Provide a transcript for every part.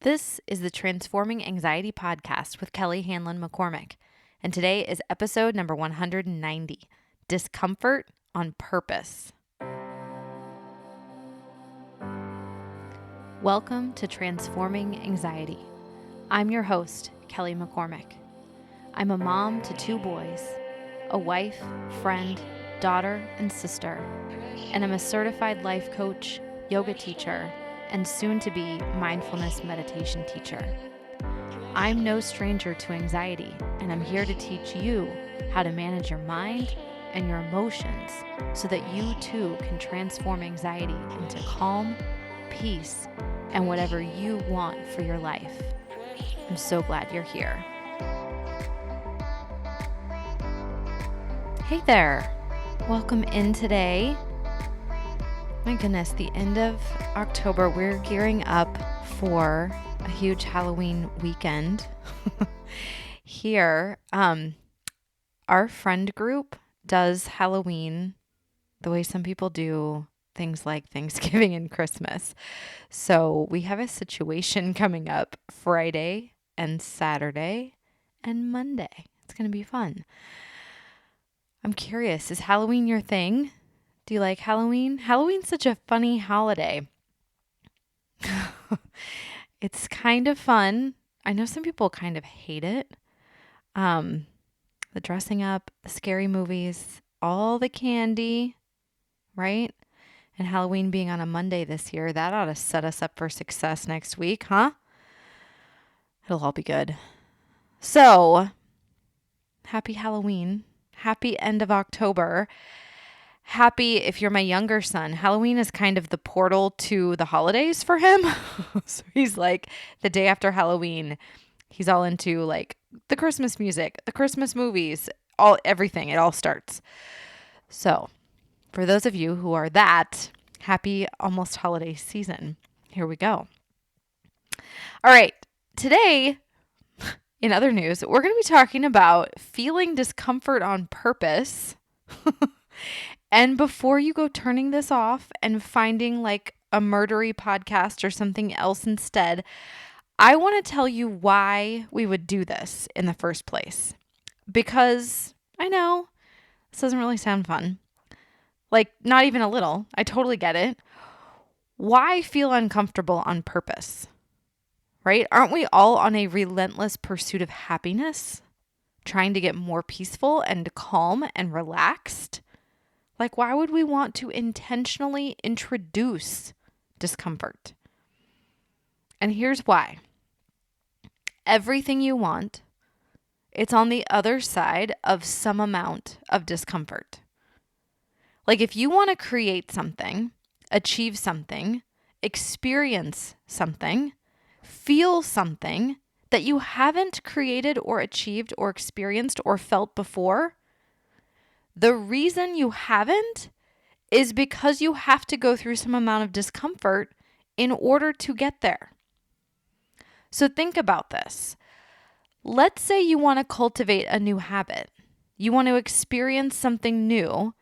This is the Transforming Anxiety podcast with Kelly Hanlon McCormick, and today is episode number 190, Discomfort on Purpose. Welcome to Transforming Anxiety. I'm your host, Kelly McCormick. I'm a mom to 2 boys, a wife, friend, daughter, and sister, and I'm a certified life coach, yoga teacher, and soon-to-be mindfulness meditation teacher. I'm no stranger to anxiety, and I'm here to teach you how to manage your mind and your emotions so that you too can transform anxiety into calm, peace, and whatever you want for your life. I'm so glad you're here. Hey there, welcome in today. My goodness, the end of October, we're gearing up for a huge Halloween weekend here. Our friend group does Halloween the way some people do things like Thanksgiving and Christmas. So we have a situation coming up Friday and Saturday and Monday. It's going to be fun. I'm curious, is Halloween your thing? Do you like Halloween? Halloween's such a funny holiday. It's kind of fun. I know some people kind of hate it. The dressing up, the scary movies, all the candy, right? And Halloween being on a Monday this year, that ought to set us up for success next week, huh? It'll all be good. So, happy Halloween. Happy end of October. Happy if you're my younger son. Halloween is kind of the portal to the holidays for him. So he's like the day after Halloween, he's all into like the Christmas music, the Christmas movies, everything. It all starts. So for those of you who are that, happy almost holiday season. Here we go. All right. Today, in other news, we're going to be talking about feeling discomfort on purpose. And before you go turning this off and finding like a murdery podcast or something else instead, I want to tell you why we would do this in the first place. Because I know this doesn't really sound fun. Like, not even a little. I totally get it. Why feel uncomfortable on purpose? Right? Aren't we all on a relentless pursuit of happiness? Trying to get more peaceful and calm and relaxed? Like, why would we want to intentionally introduce discomfort? And here's why. Everything you want, it's on the other side of some amount of discomfort. Like, if you want to create something, achieve something, experience something, feel something that you haven't created or achieved or experienced or felt before, the reason you haven't is because you have to go through some amount of discomfort in order to get there. So think about this. Let's say you want to cultivate a new habit. You want to experience something new,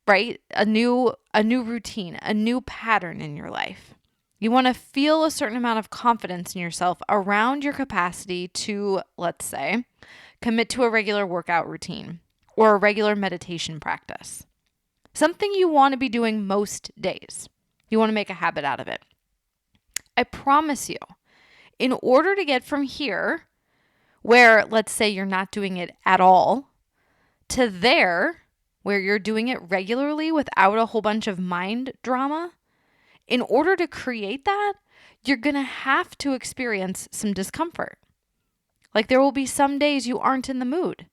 right? A new routine, a new pattern in your life. You want to feel a certain amount of confidence in yourself around your capacity to, let's say, commit to a regular workout routine or a regular meditation practice. Something you want to be doing most days. You want to make a habit out of it. I promise you, in order to get from here, where let's say you're not doing it at all, to there, where you're doing it regularly without a whole bunch of mind drama, in order to create that, you're going to have to experience some discomfort. Like there will be some days you aren't in the mood.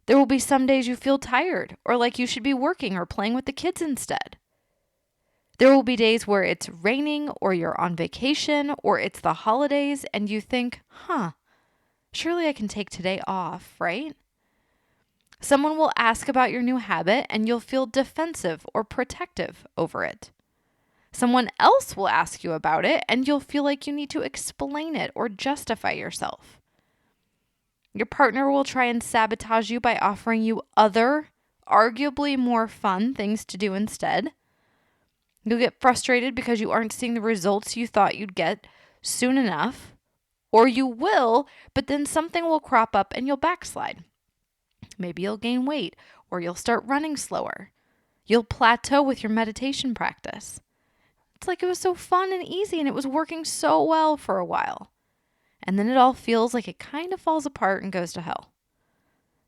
There will be some days you feel tired or like you should be working or playing with the kids instead. There will be days where it's raining or you're on vacation or it's the holidays and you think, surely I can take today off, right? Someone will ask about your new habit and you'll feel defensive or protective over it. Someone else will ask you about it and you'll feel like you need to explain it or justify yourself. Your partner will try and sabotage you by offering you other, arguably more fun things to do instead. You'll get frustrated because you aren't seeing the results you thought you'd get, soon enough, or you will, but then something will crop up and you'll backslide. Maybe you'll gain weight, or you'll start running slower. You'll plateau with your meditation practice. It's like it was so fun and easy and it was working so well for a while. And then it all feels like it kind of falls apart and goes to hell.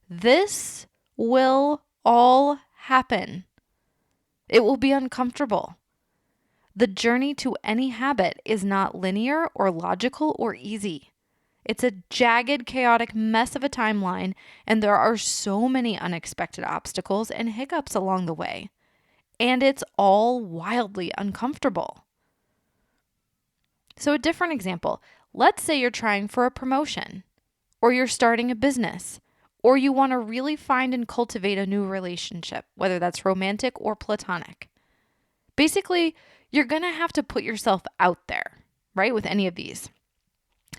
This will all happen. It will be uncomfortable. The journey to any habit is not linear or logical or easy. It's a jagged, chaotic mess of a timeline, and there are so many unexpected obstacles and hiccups along the way. And it's all wildly uncomfortable. So a different example, let's say you're trying for a promotion, or you're starting a business, or you want to really find and cultivate a new relationship, whether that's romantic or platonic. Basically, you're going to have to put yourself out there, right, with any of these.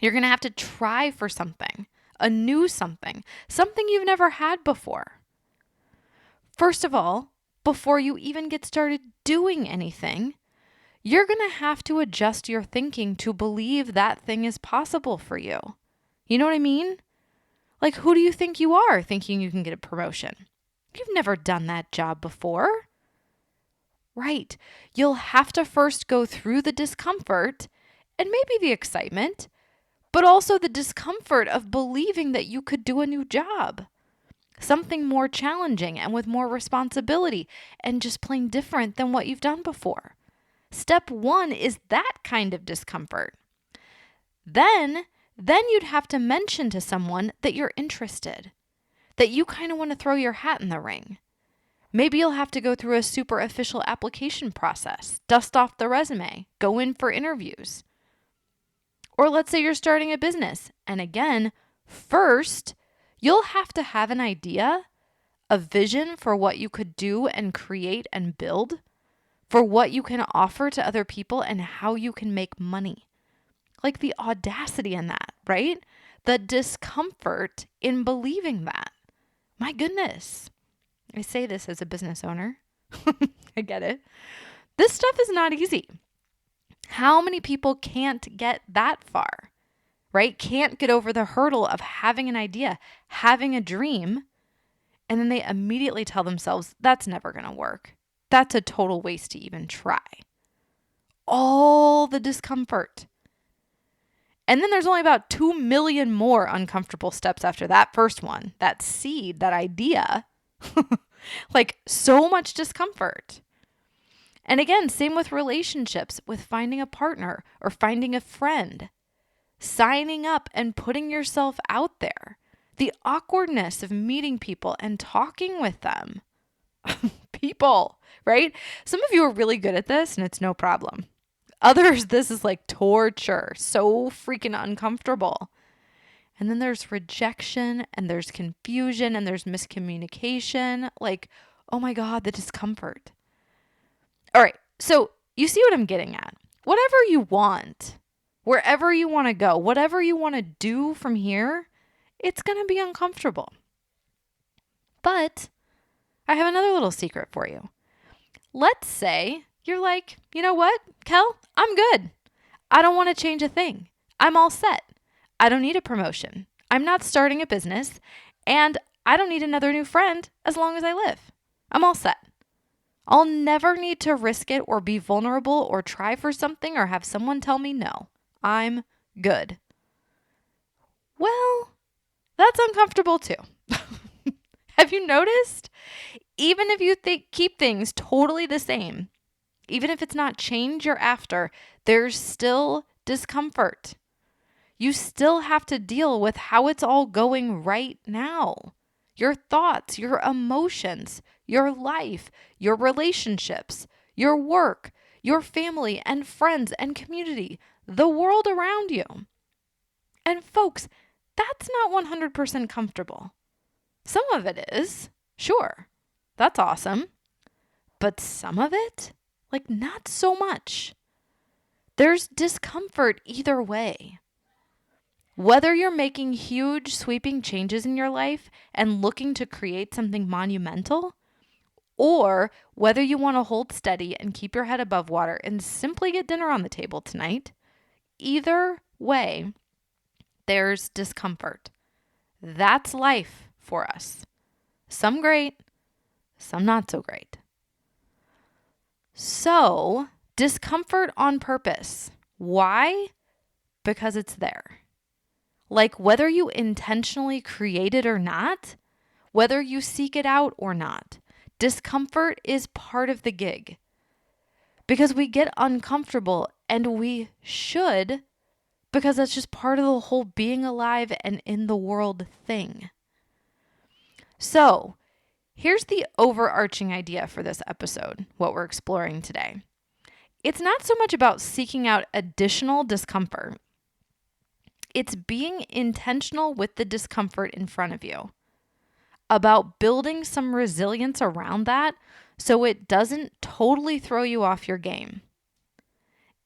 You're going to have to try for something, a new something you've never had before. First of all, before you even get started doing anything, you're going to have to adjust your thinking to believe that thing is possible for you. You know what I mean? Like, who do you think you are thinking you can get a promotion? You've never done that job before. Right. You'll have to first go through the discomfort and maybe the excitement, but also the discomfort of believing that you could do a new job. Something more challenging and with more responsibility and just plain different than what you've done before. Step one is that kind of discomfort. Then you'd have to mention to someone that you're interested, that you kind of want to throw your hat in the ring. Maybe you'll have to go through a super official application process, dust off the resume, go in for interviews. Or let's say you're starting a business. And again, first, you'll have to have an idea, a vision for what you could do and create and build, for what you can offer to other people and how you can make money. Like the audacity in that, right? The discomfort in believing that. My goodness. I say this as a business owner. I get it. This stuff is not easy. How many people can't get that far, right? Can't get over the hurdle of having an idea, having a dream, and then they immediately tell themselves, that's never going to work. That's a total waste to even try. All the discomfort. And then there's only about 2 million more uncomfortable steps after that first one, that seed, that idea. Like so much discomfort. And again, same with relationships, with finding a partner or finding a friend, signing up and putting yourself out there. The awkwardness of meeting people and talking with them. People, right? Some of you are really good at this and it's no problem. Others, this is like torture, so freaking uncomfortable. And then there's rejection and there's confusion and there's miscommunication. Like, oh my God, the discomfort. All right, so you see what I'm getting at. Whatever you want, wherever you want to go, whatever you want to do from here, it's going to be uncomfortable. But I have another little secret for you. Let's say you're like, you know what, Kel, I'm good. I don't want to change a thing. I'm all set. I don't need a promotion. I'm not starting a business, and I don't need another new friend as long as I live. I'm all set. I'll never need to risk it or be vulnerable or try for something or have someone tell me no. I'm good. Well, that's uncomfortable too. Have you noticed? Even if you keep things totally the same, even if it's not change you're after, there's still discomfort. You still have to deal with how it's all going right now. Your thoughts, your emotions, your life, your relationships, your work, your family and friends and community, the world around you. And folks, that's not 100% comfortable. Some of it is, sure, that's awesome. But some of it, like not so much. There's discomfort either way. Whether you're making huge sweeping changes in your life and looking to create something monumental, or whether you want to hold steady and keep your head above water and simply get dinner on the table tonight, either way, there's discomfort. That's life for us. Some great, some not so great. So, discomfort on purpose. Why? Because it's there. Like whether you intentionally create it or not, whether you seek it out or not, discomfort is part of the gig. Because we get uncomfortable, and we should, because that's just part of the whole being alive and in the world thing. So, here's the overarching idea for this episode, what we're exploring today. It's not so much about seeking out additional discomfort. It's being intentional with the discomfort in front of you, about building some resilience around that so it doesn't totally throw you off your game,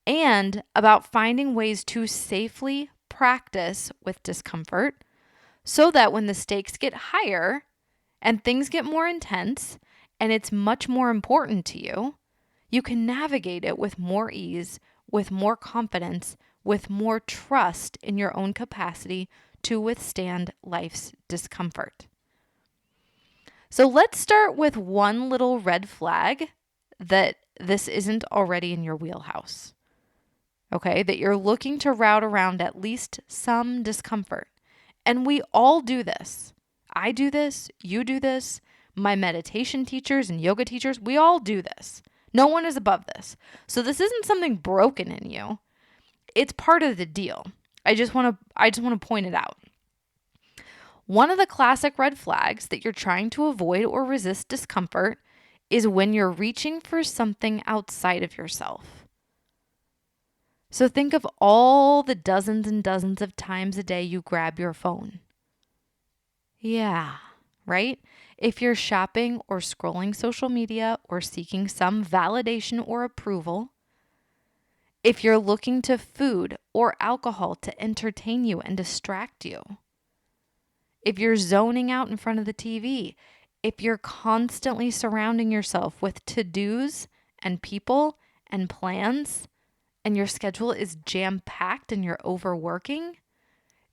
and about finding ways to safely practice with discomfort so that when the stakes get higher and things get more intense and it's much more important to you, you can navigate it with more ease, with more confidence, with more trust in your own capacity to withstand life's discomfort. So let's start with one little red flag that this isn't already in your wheelhouse. Okay, that you're looking to route around at least some discomfort. And we all do this. I do this, you do this, my meditation teachers and yoga teachers, we all do this. No one is above this. So this isn't something broken in you. It's part of the deal. I just want to point it out. One of the classic red flags that you're trying to avoid or resist discomfort is when you're reaching for something outside of yourself. So think of all the dozens and dozens of times a day you grab your phone. Yeah, right? If you're shopping or scrolling social media or seeking some validation or approval, if you're looking to food or alcohol to entertain you and distract you, if you're zoning out in front of the TV, if you're constantly surrounding yourself with to-dos and people and plans, and your schedule is jam-packed and you're overworking,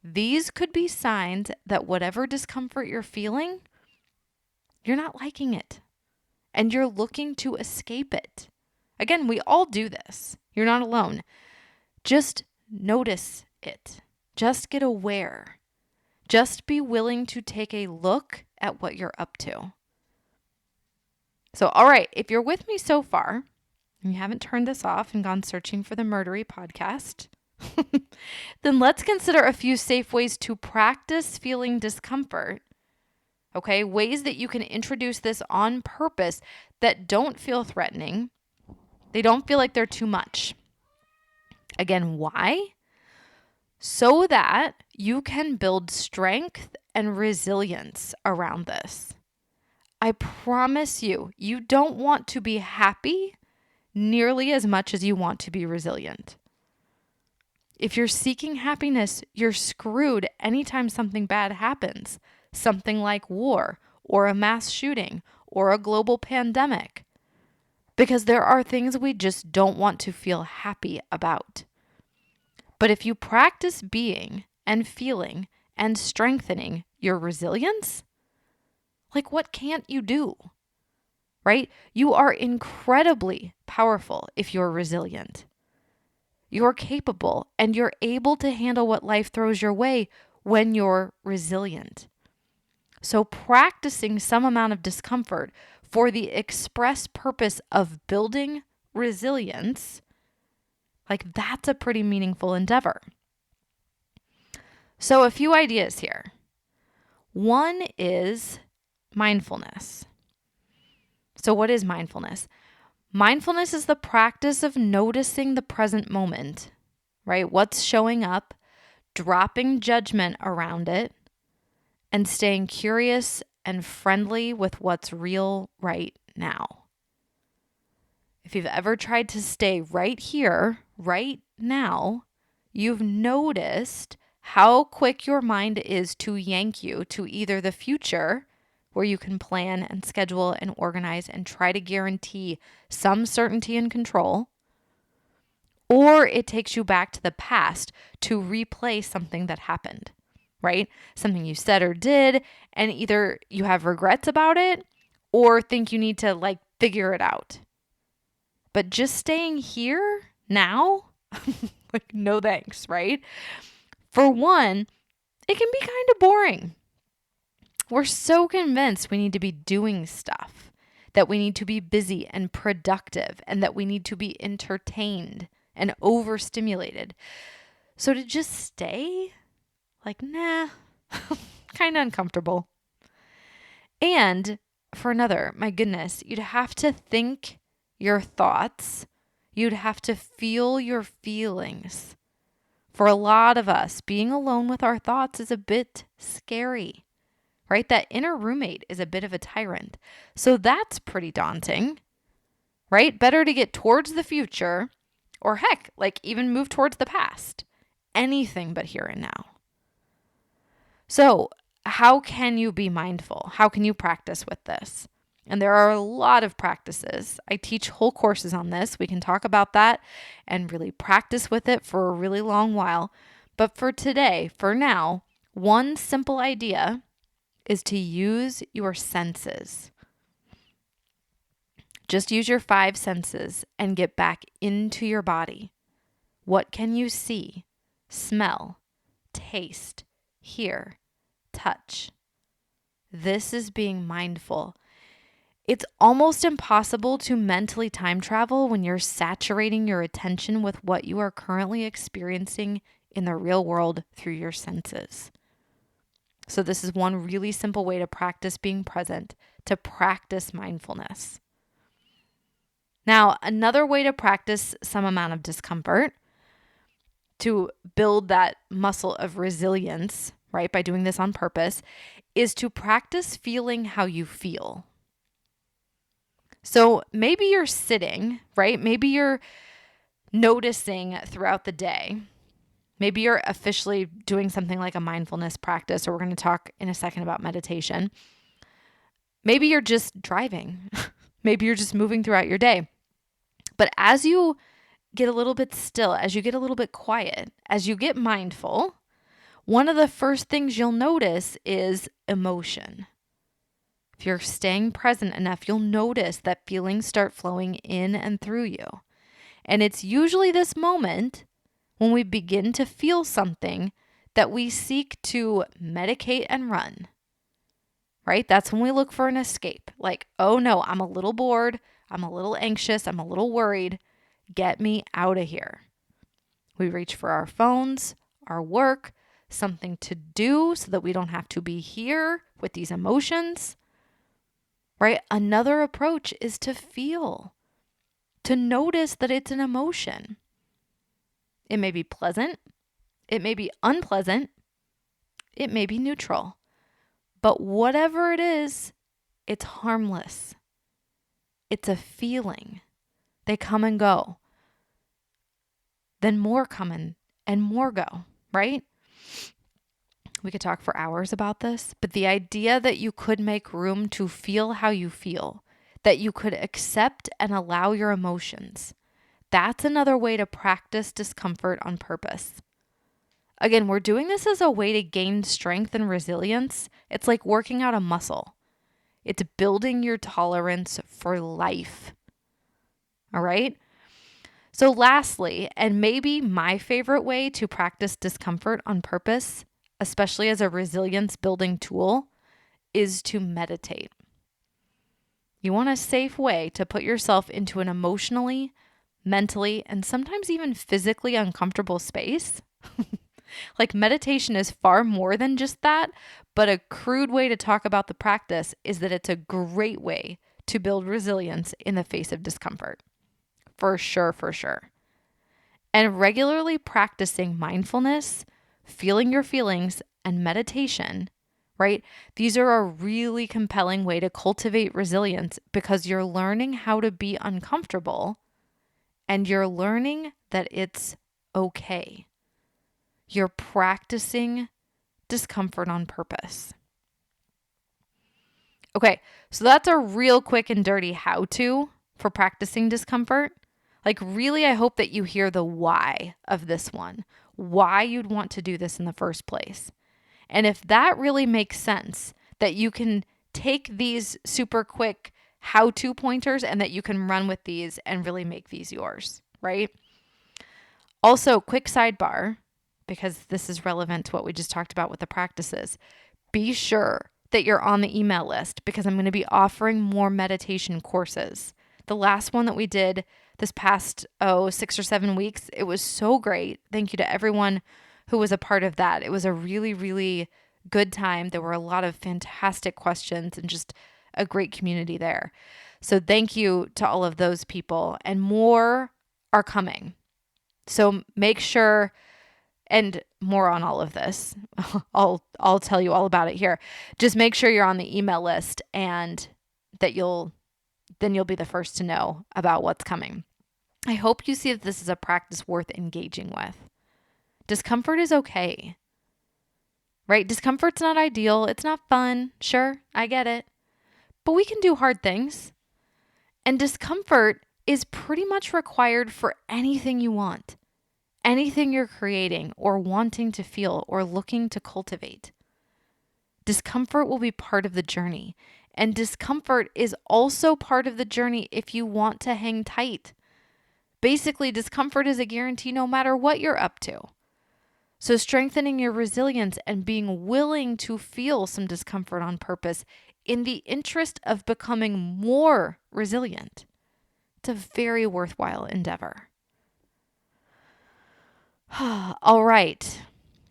these could be signs that whatever discomfort you're feeling, you're not liking it, and you're looking to escape it. Again, we all do this. You're not alone. Just notice it. Just get aware. Just be willing to take a look at what you're up to. So, all right, if you're with me so far, and you haven't turned this off and gone searching for the Murdery podcast, then let's consider a few safe ways to practice feeling discomfort. Okay, ways that you can introduce this on purpose that don't feel threatening. They don't feel like they're too much. Again, why? So that you can build strength and resilience around this. I promise you, you don't want to be happy nearly as much as you want to be resilient. If you're seeking happiness, you're screwed anytime something bad happens. Something like war or a mass shooting or a global pandemic. Because there are things we just don't want to feel happy about. But if you practice being and feeling and strengthening your resilience, like what can't you do? Right? You are incredibly powerful if you're resilient. You're capable and you're able to handle what life throws your way when you're resilient. So practicing some amount of discomfort for the express purpose of building resilience, like that's a pretty meaningful endeavor. So a few ideas here. One is mindfulness. So what is mindfulness? Mindfulness is the practice of noticing the present moment, right? What's showing up, dropping judgment around it, and staying curious and friendly with what's real right now. If you've ever tried to stay right here, right now, you've noticed how quick your mind is to yank you to either the future, where you can plan and schedule and organize and try to guarantee some certainty and control, or it takes you back to the past to replay something that happened, right? Something you said or did, and either you have regrets about it or think you need to like figure it out. But just staying here now, like no thanks, right? For one, it can be kind of boring. We're so convinced we need to be doing stuff, that we need to be busy and productive, and that we need to be entertained and overstimulated. So to just stay, like, nah, kind of uncomfortable. And for another, my goodness, you'd have to think your thoughts. You'd have to feel your feelings. For a lot of us, being alone with our thoughts is a bit scary, right? That inner roommate is a bit of a tyrant. So that's pretty daunting, right? Better to get towards the future or heck, like even move towards the past. Anything but here and now. So how can you be mindful? How can you practice with this? And there are a lot of practices. I teach whole courses on this. We can talk about that and really practice with it for a really long while. But for today, for now, one simple idea is to use your senses. Just use your 5 senses and get back into your body. What can you see, smell, taste, hear, touch? This is being mindful. It's almost impossible to mentally time travel when you're saturating your attention with what you are currently experiencing in the real world through your senses. So this is one really simple way to practice being present, to practice mindfulness. Now, another way to practice some amount of discomfort, to build that muscle of resilience, right, by doing this on purpose, is to practice feeling how you feel. So maybe you're sitting, right? Maybe you're noticing throughout the day. Maybe you're officially doing something like a mindfulness practice, or we're going to talk in a second about meditation. Maybe you're just driving. Maybe you're just moving throughout your day. But as you get a little bit still, as you get a little bit quiet, as you get mindful, one of the first things you'll notice is emotion. If you're staying present enough, you'll notice that feelings start flowing in and through you. And it's usually this moment when we begin to feel something that we seek to medicate and run, right? That's when we look for an escape. Like, oh no, I'm a little bored. I'm a little anxious. I'm a little worried. Get me out of here. We reach for our phones, our work, something to do so that we don't have to be here with these emotions. Right? Another approach is to feel, to notice that it's an emotion. It may be pleasant, it may be unpleasant, it may be neutral. But whatever it is, it's harmless. It's a feeling. They come and go. Then more come in and more go, right? We could talk for hours about this, but the idea that you could make room to feel how you feel, that you could accept and allow your emotions, that's another way to practice discomfort on purpose. Again, we're doing this as a way to gain strength and resilience. It's like working out a muscle. It's building your tolerance for life. All right? So lastly, and maybe my favorite way to practice discomfort on purpose, especially as a resilience building tool, is to meditate. You want a safe way to put yourself into an emotionally, mentally, and sometimes even physically uncomfortable space. Like meditation is far more than just that, but a crude way to talk about the practice is that it's a great way to build resilience in the face of discomfort. For sure, for sure. And regularly practicing mindfulness, feeling your feelings, and meditation, right? These are a really compelling way to cultivate resilience because you're learning how to be uncomfortable and you're learning that it's okay. You're practicing discomfort on purpose. Okay, so that's a real quick and dirty how-to for practicing discomfort. Like, really, I hope that you hear the why of this one, why you'd want to do this in the first place. And if that really makes sense, that you can take these super quick how-to pointers and that you can run with these and really make these yours, right? Also, quick sidebar, because this is relevant to what we just talked about with the practices. Be sure that you're on the email list because I'm going to be offering more meditation courses. The last one that we did this past, 6 or 7 weeks, it was so great. Thank you to everyone who was a part of that. It was a really, really good time. There were a lot of fantastic questions and just a great community there. So thank you to all of those people, and more are coming. So make sure, and more on all of this, I'll tell you all about it here. Just make sure you're on the email list and that you'll be the first to know about what's coming. I hope you see that this is a practice worth engaging with. Discomfort is okay, right? Discomfort's not ideal. It's not fun. Sure, I get it. But we can do hard things. And discomfort is pretty much required for anything you want, anything you're creating or wanting to feel or looking to cultivate. Discomfort will be part of the journey. And discomfort is also part of the journey if you want to hang tight. Basically, discomfort is a guarantee no matter what you're up to. So strengthening your resilience and being willing to feel some discomfort on purpose in the interest of becoming more resilient. It's a very worthwhile endeavor. All right.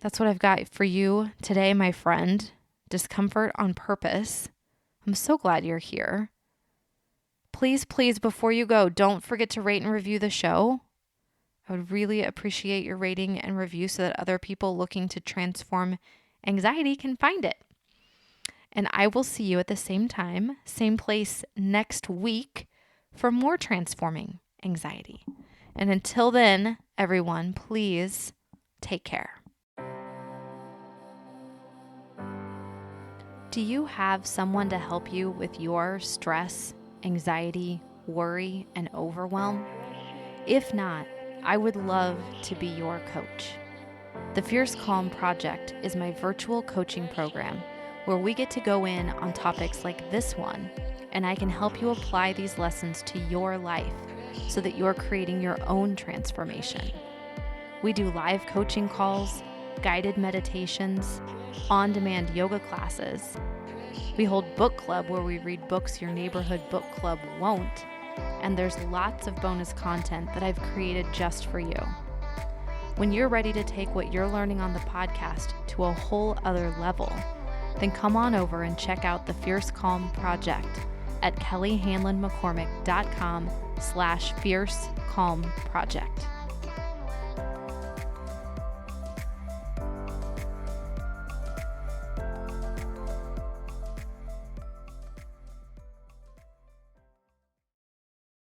That's what I've got for you today, my friend. Discomfort on purpose. I'm so glad you're here. Please, please, before you go, don't forget to rate and review the show. I would really appreciate your rating and review so that other people looking to transform anxiety can find it. And I will see you at the same time, same place next week for more transforming anxiety. And until then, everyone, please take care. Do you have someone to help you with your stress, anxiety, worry, and overwhelm? If not, I would love to be your coach. The Fierce Calm Project is my virtual coaching program where we get to go in on topics like this one, and I can help you apply these lessons to your life so that you're creating your own transformation. We do live coaching calls, guided meditations, on-demand yoga classes. We hold book club where we read books your neighborhood book club won't, and there's lots of bonus content that I've created just for you. When you're ready to take what you're learning on the podcast to a whole other level, then come on over and check out the Fierce Calm Project at kellyhanlonmccormick.com/Fierce Calm Project.